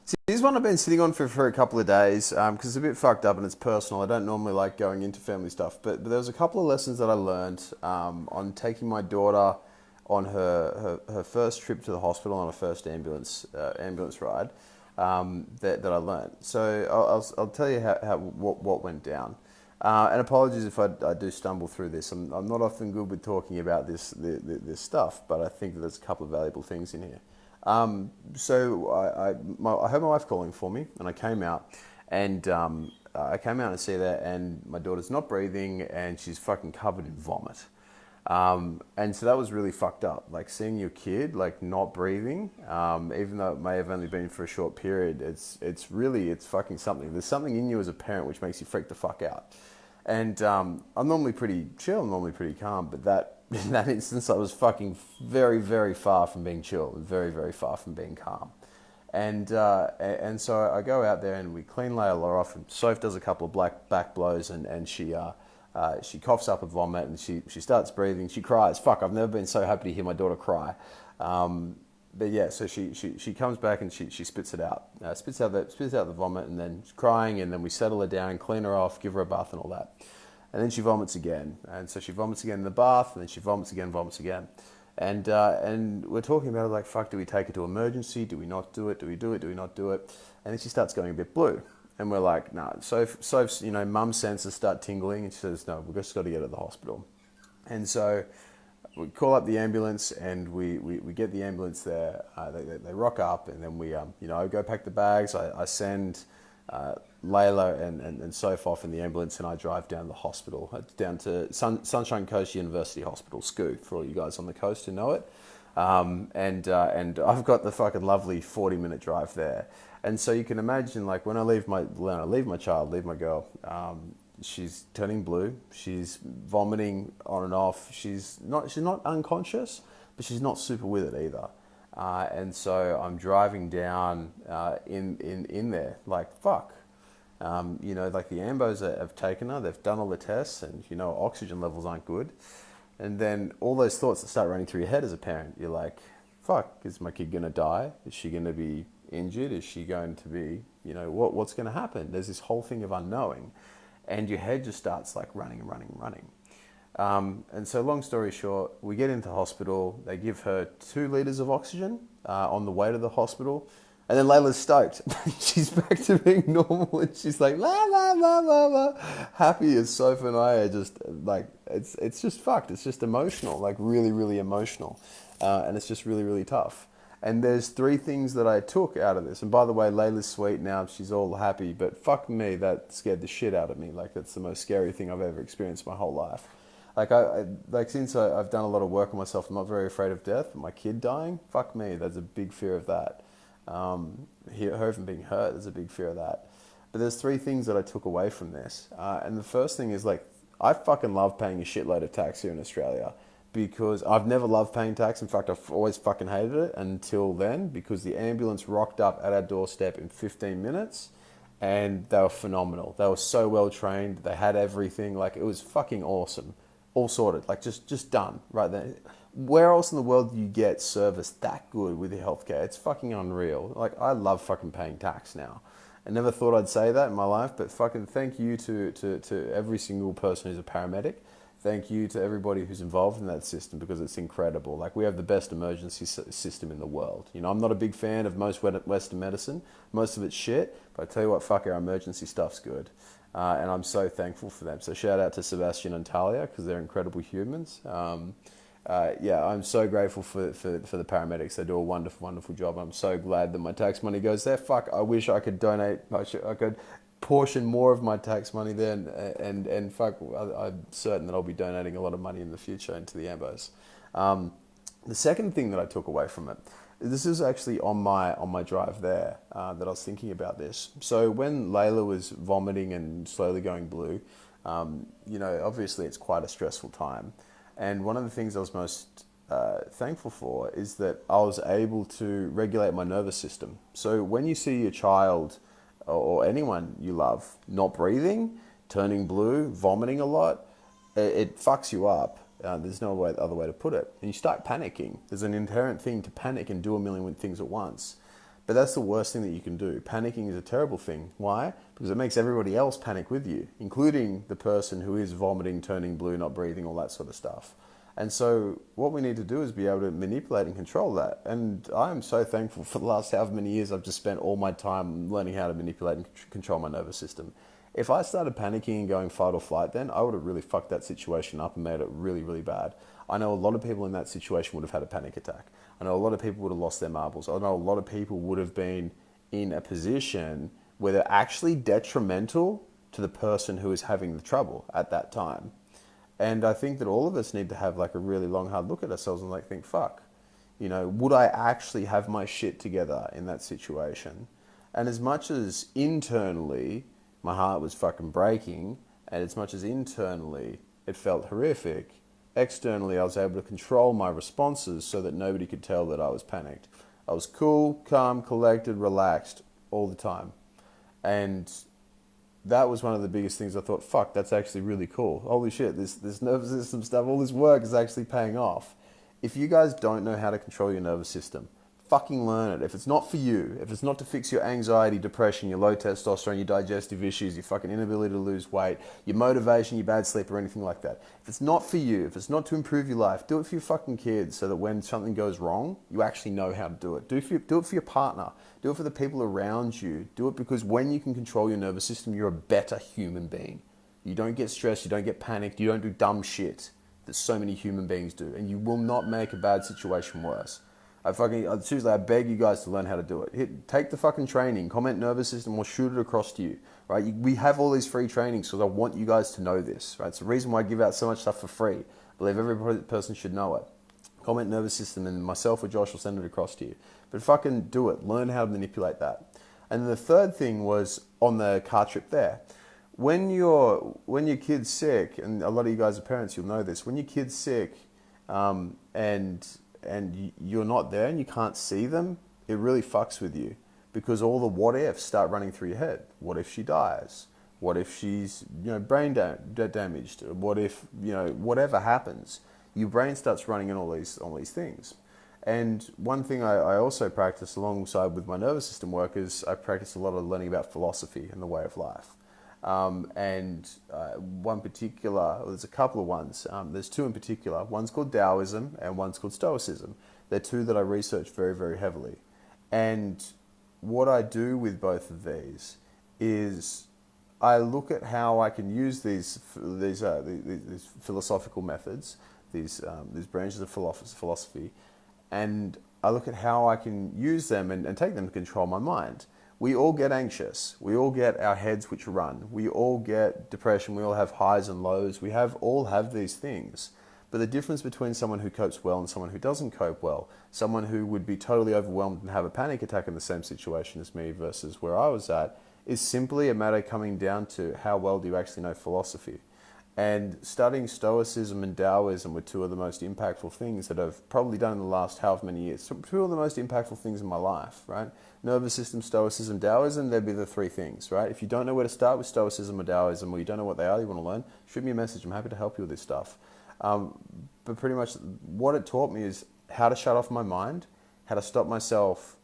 See, this one I've been sitting on for a couple of days because it's a bit fucked up and it's personal. I don't normally like going into family stuff, but there was a couple of lessons that I learned on taking my daughter on her first trip to the hospital on a first ambulance ride that I learned. So I'll tell you what went down. And apologies if I do stumble through this. I'm not often good with talking about this stuff, but I think that there's a couple of valuable things in here. I heard my wife calling for me, and I came out, and I came out to see that, and my daughter's not breathing, and she's fucking covered in vomit. And so that was really fucked up. Like seeing your kid like not breathing, even though it may have only been for a short period, it's fucking something. There's something in you as a parent which makes you freak the fuck out. And I'm normally pretty chill, I'm normally pretty calm, but that in that instance I was fucking very, very far from being chill, very, very far from being calm. And so I go out there and we clean Layla off, and Soph does a couple of black back blows, and she coughs up a vomit, and she starts breathing. She cries. Fuck, I've never been so happy to hear my daughter cry. But yeah, so she comes back and she spits it out, spits out the vomit, and then she's crying, and then we settle her down, clean her off, give her a bath and all that. And then she vomits again, and so she vomits again in the bath, and then she vomits again. And we're talking about it like, fuck, do we take her to emergency? Do we not do it? Do we do it? Do we not do it? And then she starts going a bit blue. And we're like, nah. Soph's, mum's senses start tingling, and she says, no, we've just got to get her to the hospital. And so we call up the ambulance, and we get the ambulance there. They rock up, and then I go pack the bags. I send Layla and Soph off in the ambulance, and I drive down to the hospital, down to Sunshine Coast University Hospital, SCU, for all you guys on the coast who know it. And I've got the fucking lovely 40-minute drive there. And so you can imagine, like, when I leave my girl, she's turning blue, she's vomiting on and off, she's not unconscious, but she's not super with it either. And so I'm driving down in there, like, fuck. Like the ambos have taken her, they've done all the tests, and oxygen levels aren't good. And then all those thoughts that start running through your head as a parent, you're like, fuck, is my kid going to die? Is she going to be injured? Is she going to be, what's going to happen? There's this whole thing of unknowing. And your head just starts like running and running and running. And so long story short, we get into hospital. They give her 2 liters of oxygen on the way to the hospital. And then Layla's stoked. She's back to being normal, and she's like, la, la, la, la, la. Happy as Sophie and I are just like, it's just fucked. It's just emotional, like really, really emotional. And it's just really, really tough. And there's 3 things that I took out of this. And by the way, Layla's sweet now. She's all happy. But fuck me, that scared the shit out of me. Like, that's the most scary thing I've ever experienced my whole life. Like, since I've done a lot of work on myself, I'm not very afraid of death. My kid dying, fuck me, there's a big fear of that. Her even being hurt, there's a big fear of that. But there's 3 things that I took away from this. And the first thing is, like, I fucking love paying a shitload of tax here in Australia, because I've never loved paying tax. In fact, I've always fucking hated it until then, because the ambulance rocked up at our doorstep in 15 minutes, and they were phenomenal. They were so well trained. They had everything. Like, it was fucking awesome. All sorted. Like, just done right there. Where else in the world do you get service that good with your healthcare? It's fucking unreal. Like, I love fucking paying tax now. I never thought I'd say that in my life, but fucking thank you to every single person who's a paramedic. Thank you to everybody who's involved in that system, because it's incredible. Like, we have the best emergency system in the world. I'm not a big fan of most Western medicine. Most of it's shit, but I tell you what, fuck, our emergency stuff's good. And I'm so thankful for them. So shout out to Sebastian and Talia, because they're incredible humans. I'm so grateful for the paramedics. They do a wonderful, wonderful job. I'm so glad that my tax money goes there. Fuck, I wish I could donate. I could portion more of my tax money there, and fuck, I'm certain that I'll be donating a lot of money in the future into the ambos. The second thing that I took away from it, this is actually on my drive there, that I was thinking about this. So when Layla was vomiting and slowly going blue, obviously it's quite a stressful time. And one of the things I was most thankful for is that I was able to regulate my nervous system. So when you see your child or anyone you love not breathing, turning blue, vomiting a lot, it fucks you up. There's no other way to put it. And you start panicking. There's an inherent thing to panic and do a million things at once. But that's the worst thing that you can do. Panicking is a terrible thing. Why? Because it makes everybody else panic with you, including the person who is vomiting, turning blue, not breathing, all that sort of stuff. And so what we need to do is be able to manipulate and control that. And I'm so thankful for the last however many years I've just spent all my time learning how to manipulate and control my nervous system. If I started panicking and going fight or flight then, I would have really fucked that situation up and made it really, really bad. I know a lot of people in that situation would have had a panic attack. I know a lot of people would have lost their marbles. I know a lot of people would have been in a position where they're actually detrimental to the person who is having the trouble at that time. And I think that all of us need to have like a really long, hard look at ourselves and like think, fuck, you know, would I actually have my shit together in that situation? And as much as internally my heart was fucking breaking, and as much as internally it felt horrific, externally I was able to control my responses so that nobody could tell that I was panicked. I was cool, calm, collected, relaxed all the time. And that was one of the biggest things I thought, fuck, that's actually really cool. Holy shit, this nervous system stuff, all this work is actually paying off. If you guys don't know how to control your nervous system, fucking learn it. If it's not for you, if it's not to fix your anxiety, depression, your low testosterone, your digestive issues, your fucking inability to lose weight, your motivation, your bad sleep, or anything like that. If it's not for you, if it's not to improve your life, do it for your fucking kids so that when something goes wrong, you actually know how to do it. Do it for your partner. Do it for the people around you. Do it because when you can control your nervous system, you're a better human being. You don't get stressed, you don't get panicked, you don't do dumb shit that so many human beings do, and you will not make a bad situation worse. Seriously, I beg you guys to learn how to do it. Take the fucking training, comment nervous system, or shoot it across to you, right? We have all these free trainings because I want you guys to know this, right? It's the reason why I give out so much stuff for free. I believe every person should know it. Comment nervous system, and myself or Josh will send it across to you. But fucking do it. Learn how to manipulate that. And the third thing was on the car trip there. When your kid's sick, and a lot of you guys are parents, you'll know this. When your kid's sick, and you're not there and you can't see them, it really fucks with you because all the what ifs start running through your head. What if she dies? What if she's brain damaged? What if whatever happens? Your brain starts running in all these things. And one thing I also practice alongside with my nervous system work is I practice a lot of learning about philosophy and the way of life. One particular, there's a couple of ones, there's two in particular. One's called Taoism and one's called Stoicism. They're two that I research very, very heavily. And what I do with both of these is I look at how I can use these philosophical methods, these branches of philosophy, and I look at how I can use them and take them to control my mind. We all get anxious. We all get our heads which run. We all get depression. We all have highs and lows. We all have these things. But the difference between someone who copes well and someone who doesn't cope well, someone who would be totally overwhelmed and have a panic attack in the same situation as me versus where I was at, is simply a matter coming down to how well do you actually know philosophy. And studying Stoicism and Taoism were two of the most impactful things that I've probably done in the last however many years. Two of the most impactful things in my life, right? Nervous system, Stoicism, Taoism, they'd be the three things, right? If you don't know where to start with Stoicism or Taoism, or you don't know what they are, you want to learn, shoot me a message. I'm happy to help you with this stuff. But pretty much what it taught me is how to shut off my mind, how to stop myself,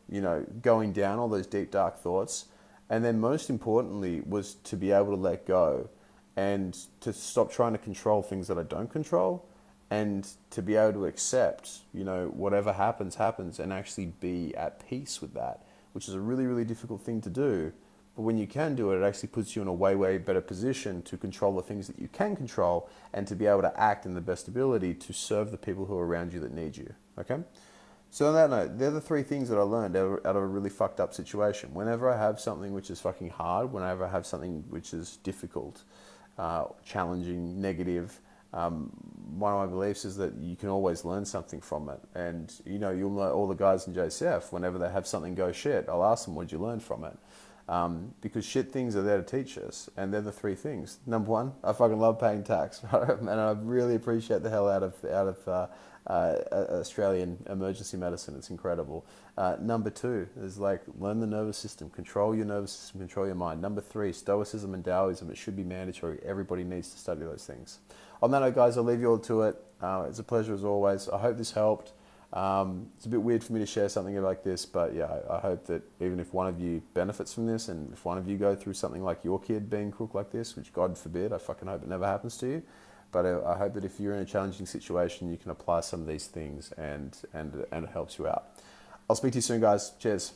going down all those deep, dark thoughts. And then most importantly was to be able to let go and to stop trying to control things that I don't control, and to be able to accept, whatever happens, and actually be at peace with that, which is a really, really difficult thing to do. But when you can do it, it actually puts you in a way, way better position to control the things that you can control and to be able to act in the best ability to serve the people who are around you that need you, okay? So on that note, they're the three things that I learned out of a really fucked up situation. Whenever I have something which is fucking hard, whenever I have something which is difficult, challenging, negative, one of my beliefs is that you can always learn something from it. And you'll know all the guys in JCF, whenever they have something go shit, I'll ask them, what did you learn from it? Because shit things are there to teach us, and they're the three things. Number one, I fucking love paying tax, right? And I really appreciate the hell out of Australian emergency medicine. It's incredible. Number two is learn the nervous system, control your nervous system, control your mind. Number three, Stoicism and Taoism. It should be mandatory. Everybody needs to study those things. On that note, guys, I'll leave you all to it. It's a pleasure as always. I hope this helped. It's a bit weird for me to share something like this, but yeah, I hope that even if one of you benefits from this, and if one of you go through something like your kid being cooked like this, which God forbid, I fucking hope it never happens to you, but I hope that if you're in a challenging situation, you can apply some of these things and it helps you out. I'll speak to you soon, guys. Cheers.